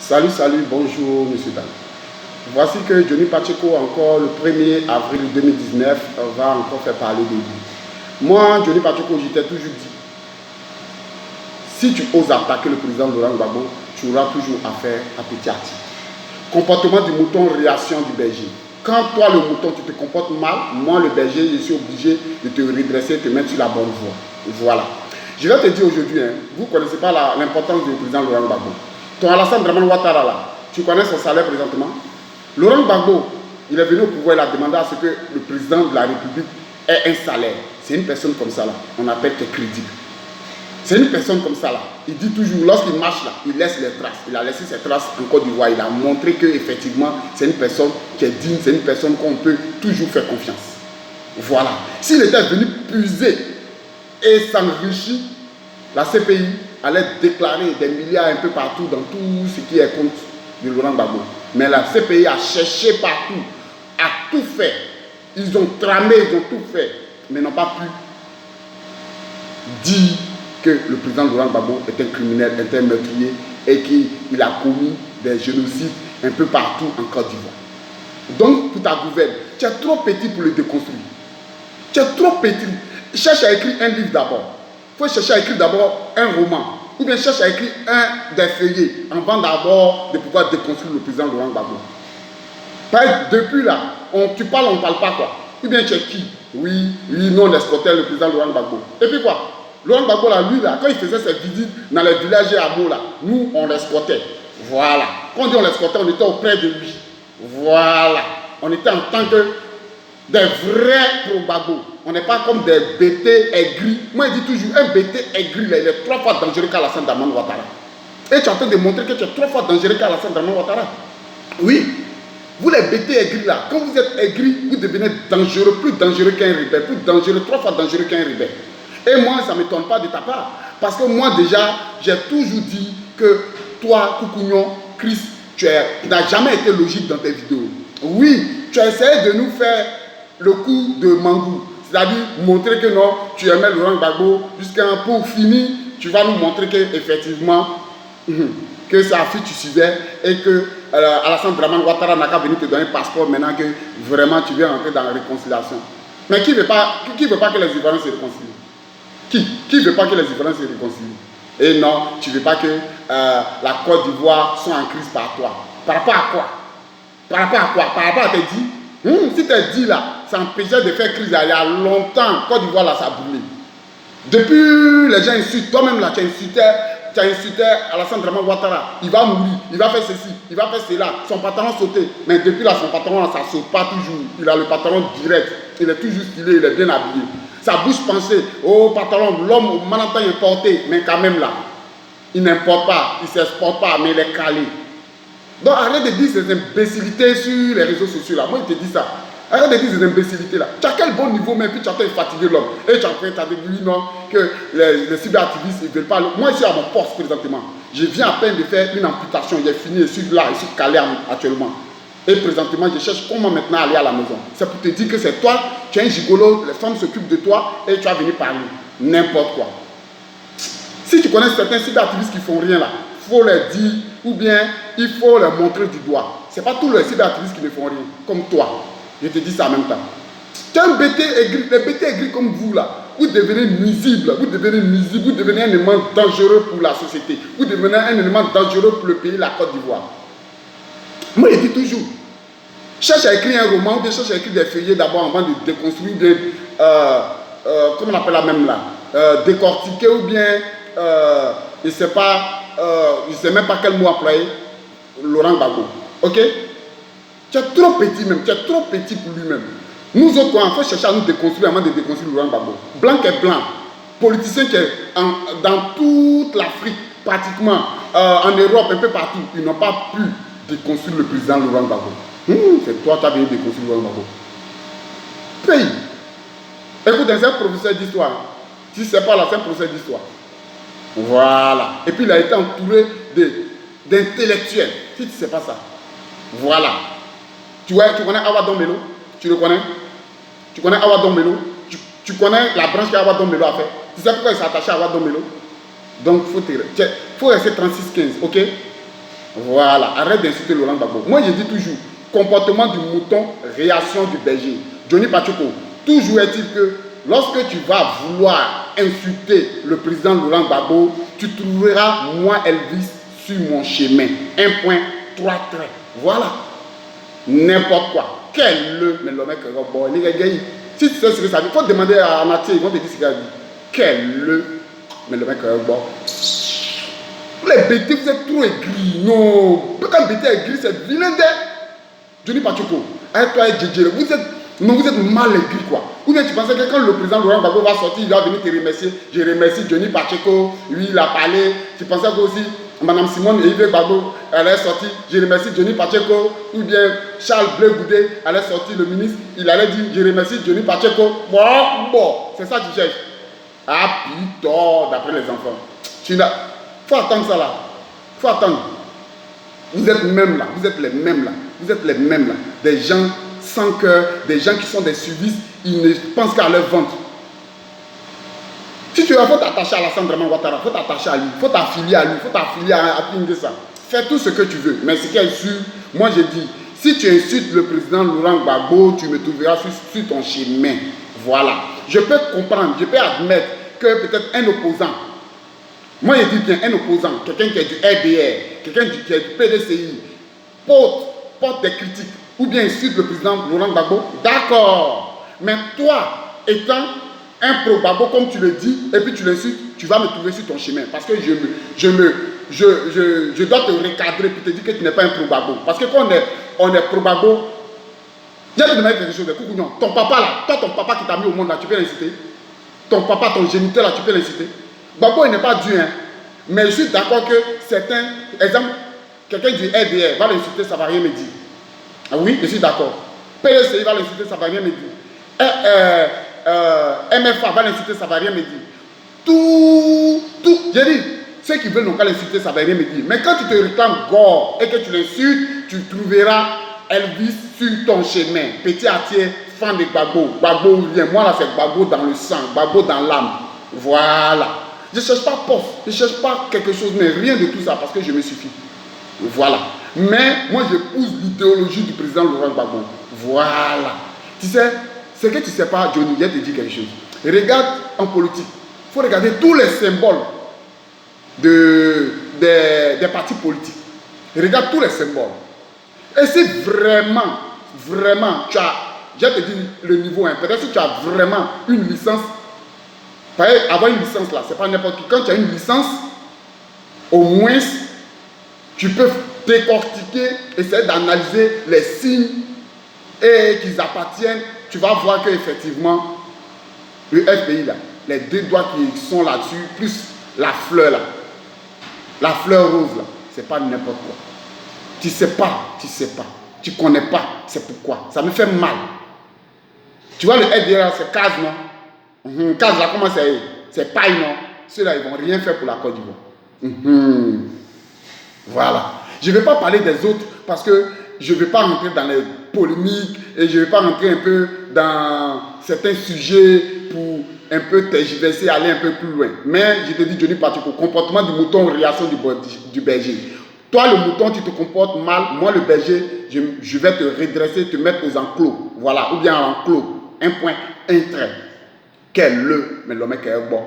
Salut, salut, bonjour, monsieur Dan. Voici que Johnny Pacheco, encore le 1er avril 2019, va encore faire parler de lui. Moi, Johnny Pacheco, je t'ai toujours dit, si tu oses attaquer le président Laurent Gbagbo, tu auras toujours affaire à petit article. Comportement du mouton, réaction du berger. Quand toi, le mouton, tu te comportes mal, moi, le berger, je suis obligé de te redresser, de te mettre sur la bonne voie. Voilà. Je vais te dire aujourd'hui, vous ne connaissez pas l'importance du président Laurent Gbagbo. Ton Alassane Dramane Ouattara, là, tu connais son salaire présentement? Laurent Gbagbo, il est venu au pouvoir, il a demandé à ce que le président de la République ait un salaire. C'est une personne comme ça, là, on appelle que crédible. C'est une personne comme ça, là. Il dit toujours, lorsqu'il marche, là, il laisse les traces. Il a laissé ses traces en Côte d'Ivoire. Il a montré qu'effectivement, c'est une personne qui est digne, c'est une personne qu'on peut toujours faire confiance. Voilà. S'il était venu puiser et s'enrichir, la CPI allait déclarer des milliards un peu partout dans tout ce qui est compte de Laurent Gbagbo. Mais la CPI a cherché partout, a tout fait. Ils ont tramé, ils ont tout fait, mais n'ont pas pu dire que le président Laurent Gbagbo est un criminel, est un meurtrier et qu'il a commis des génocides un peu partout en Côte d'Ivoire. Donc, pour ta gouverne, tu es trop petit pour le déconstruire. Tu es trop petit. Cherche à écrire un livre d'abord. Il faut chercher à écrire d'abord un roman. Ou bien cherche à écrire un des feuillets avant d'abord de pouvoir déconstruire le président Laurent Gbagbo. Depuis là, tu parles, on ne parle pas quoi. Ou bien tu es qui? Oui, non, on escortait le président Laurent Gbagbo. Et puis quoi? Laurent Gbagbo, là, lui, là, quand il faisait ses visites dans les villages et hameaux, là, nous, on l'escortait. Voilà. Quand on dit on l'escortait, on était auprès de lui. Voilà. On était en tant que des vrais pro-Gbagbo. On n'est pas comme des bêtés aigris. Moi, je dis toujours, un bêté aigri, là, il est 3 fois dangereux qu'Alassane Dramane Ouattara. Et tu es en train de montrer que tu es 3 fois dangereux qu'Alassane Dramane Ouattara. Oui. Vous, les bêtés aigris, là, quand vous êtes aigris, vous devenez dangereux, plus dangereux qu'un rebelle, plus dangereux, 3 fois dangereux qu'un rebelle. Et moi, ça ne m'étonne pas de ta part. Parce que moi, déjà, j'ai toujours dit que toi, Koukounion, Chris, tu n'as jamais été logique dans tes vidéos. Oui, tu as essayé de nous faire le coup de Mangou. C'est-à-dire montrer que non, tu aimais Laurent Gbagbo, jusqu'à pour finir, tu vas nous montrer qu'effectivement, que c'est la fille tu suivais et que Alassane Dramane Ouattara n'a qu'à venir te donner un passeport maintenant que vraiment tu viens rentrer dans la réconciliation. Mais qui ne veut pas que les Ivoiriens se réconcilient? Qui ne veut pas que les Ivoiriens se réconcilient? Et non, tu ne veux pas que la Côte d'Ivoire soit en crise par toi. Par rapport à quoi? Par rapport à quoi? Par rapport à tes dits? Si tes dits là, ça empêchait de faire crise là, il y a longtemps, Côte d'Ivoire là, ça a brûlé. Depuis, les gens insultent, toi-même là, tu as insulté Alassane Dramane Ouattara, il va mourir, il va faire ceci, il va faire cela, son pantalon sauté. Mais depuis là, son pantalon là, ça ne saute pas toujours. Il a le pantalon direct, il est toujours stylé, il est bien habillé. Sa bouche pensée, oh pantalon, l'homme au Manhattan est porté, mais quand même là, il n'importe pas, il ne s'exporte pas, mais il est calé. Donc arrête de dire ces imbécilités sur les réseaux sociaux là. Moi je te dis ça. Arrête de dire ces imbécilités là. Tu as quel bon niveau même, puis tu as fait fatiguer l'homme. Et tu as fait dit non, que les cyberactivistes ne veulent pas. Moi je suis à mon poste présentement. Je viens à peine de faire une amputation. J'ai fini, je suis là, je suis calé actuellement. Et présentement je cherche comment maintenant aller à la maison. C'est pour te dire que c'est toi, tu es un gigolo, les femmes s'occupent de toi et tu vas venir parler. N'importe quoi. Si tu connais certains cyberactivistes qui font rien là, il faut les dire ou bien il faut les montrer du doigt. Ce n'est pas tous les cyberactivistes qui ne font rien, comme toi. Je te dis ça en même temps. Tu es un bêté aigri, les bêtés aigris comme vous là, vous devenez nuisible, vous devenez un élément dangereux pour la société, vous devenez un élément dangereux pour le pays, la Côte d'Ivoire. Moi je dis toujours, cherche à écrire un roman ou bien cherche à écrire des feuillets d'abord avant de déconstruire, comment on appelle la même là, décortiquer ou bien, je ne sais pas, je ne sais même pas quel mot employer, Laurent Gbagbo. Ok? Tu es trop petit même, tu es trop petit pour lui-même. Nous autres, il faut chercher à nous déconstruire avant de déconstruire Laurent Gbagbo. Blanc est blanc. Politicien qui est dans toute l'Afrique, pratiquement, en Europe, un peu partout, ils n'ont pas pu déconstruire le président Laurent Gbagbo. C'est toi qui as venu déconstruire Laurent Gbagbo. Pays. Écoute, c'est un professeur d'histoire. Si ce n'est pas là, c'est un professeur d'histoire. Voilà. Et puis il a été entouré d'intellectuels. Si tu ne sais pas ça. Voilà. Tu connais Awa Dombelo? Tu le connais? Tu connais Awa Dombelo? Tu connais la branche qu'Awa Dombelo a fait? Tu sais pourquoi il s'est attaché à Awa Dombelo? Donc il faut rester 36-15, ok? Voilà, arrête d'insulter Laurent Gbagbo. Moi, je dis toujours, comportement du mouton, réaction du berger. Johnny Pacheco, toujours est-il que lorsque tu vas vouloir insulter le président Laurent Gbagbo, tu trouveras moi Elvis sur mon chemin. 1 point, 3 traits. Voilà. N'importe quoi. Quel le, mais le mec, bon, les gars, si tu sais ce que ça veut, il faut demander à Mathieu, ils vont te dire ce qu'il a dit. Quel le, mais le mec, bon. Les bêtés, vous êtes trop aigris. Non. Quand bêté est aigri, c'est vilain d'être. Johnny Pacheco, avec toi et Djedje, vous êtes mal aigri quoi. Ou bien tu pensais que quand le président Laurent Gbagbo va sortir, il va venir te remercier. Je remercie Johnny Pacheco, lui il a parlé. Tu pensais que aussi Madame Simone et Yves Gbagbo, elle est sortie. Je remercie Johnny Pacheco. Ou bien Charles Bleu Goudé, elle est sortie, le ministre, il allait dire je remercie Johnny Pacheco. Bon, c'est ça que tu cherches. Ah putain, d'après les enfants. Faut attendre ça là. Faut attendre. Vous êtes même là, vous êtes les mêmes là, vous êtes les mêmes là. Des gens sans cœur, des gens qui sont des suivistes, ils ne pensent qu'à leur ventre. Si tu veux, il faut t'attacher à Alassane Draman Ouattara, il faut t'attacher à lui, il faut t'affilier à lui, il faut t'affilier à Pingesa. Fais tout ce que tu veux. Mais ce qui est sûr, moi je dis, si tu insultes le président Laurent Gbagbo, tu me trouveras sur ton chemin. Voilà. Je peux comprendre, je peux admettre que peut-être un opposant, moi je dis bien un opposant, quelqu'un qui est du RDR, quelqu'un qui est du PDCI, porte des critiques, ou bien insulte le président Laurent Gbagbo, d'accord. Mais toi, étant un pro-Gbagbo comme tu le dis, et puis tu l'insultes, tu vas me trouver sur ton chemin. Parce que je dois te recadrer pour te dire que tu n'es pas un pro-Gbagbo. Parce que quand on est pro-Gbagbo, il y a de demander quelque chose de coucou, non. Ton papa là, toi ton papa qui t'a mis au monde là, tu peux l'inciter. Ton papa, ton géniteur là, tu peux l'inciter. Gbagbo, il n'est pas Dieu, hein. Mais je suis d'accord que certains, exemple, quelqu'un du RDR va l'insulter, ça ne va rien me dire. Ah oui, je suis d'accord. PSC va l'insulter, ça ne va rien me dire. MFA va l'insulter, ça ne va rien me dire. Tout, j'ai dit, ceux qui veulent n'ont qu'à l'insulter, ça ne va rien me dire. Mais quand tu te réclames gore et que tu l'insultes, tu trouveras Elvis sur ton chemin. Petit Atier, fan de Gbagbo. Gbagbo rien. Moi là, c'est Gbagbo dans le sang, Gbagbo dans l'âme. Voilà. Je ne cherche pas poste, je ne cherche pas quelque chose, mais rien de tout ça, parce que je me suffis. Voilà. Mais moi, je pousse l'idéologie du président Laurent Gbagbo. Voilà. Tu sais, ce que tu ne sais pas, Johnny, je vais te dire quelque chose. Regarde en politique. Il faut regarder tous les symboles des partis politiques. Regarde tous les symboles. Et si vraiment, tu as, je vais te dire le niveau, hein, peut-être que tu as vraiment une licence. Avoir une licence là, c'est pas n'importe qui. Quand tu as une licence, au moins, tu peux décortiquer, essayer d'analyser les signes et qu'ils appartiennent. Tu vas voir qu'effectivement, le FPI là, les 2 doigts qui sont là-dessus, plus la fleur là, la fleur rose là, c'est pas n'importe quoi. Tu sais pas, tu connais pas, c'est pourquoi. Ça me fait mal. Tu vois le FDR, c'est case, non? Case là, comment c'est paille, non? Ceux-là, ils vont rien faire pour la Côte d'Ivoire. Voilà. Je ne vais pas parler des autres parce que je ne vais pas rentrer dans les polémiques et je ne vais pas rentrer un peu dans certains sujets pour un peu tergiverser, aller un peu plus loin. Mais je te dis, Johnny Pacheco, comportement du mouton, réaction du berger. Toi, le mouton, tu te comportes mal. Moi, le berger, je vais te redresser, te mettre aux enclos. Voilà. Ou bien en enclos. 1 point, 1 trait. Quel le, mais le mec est bon.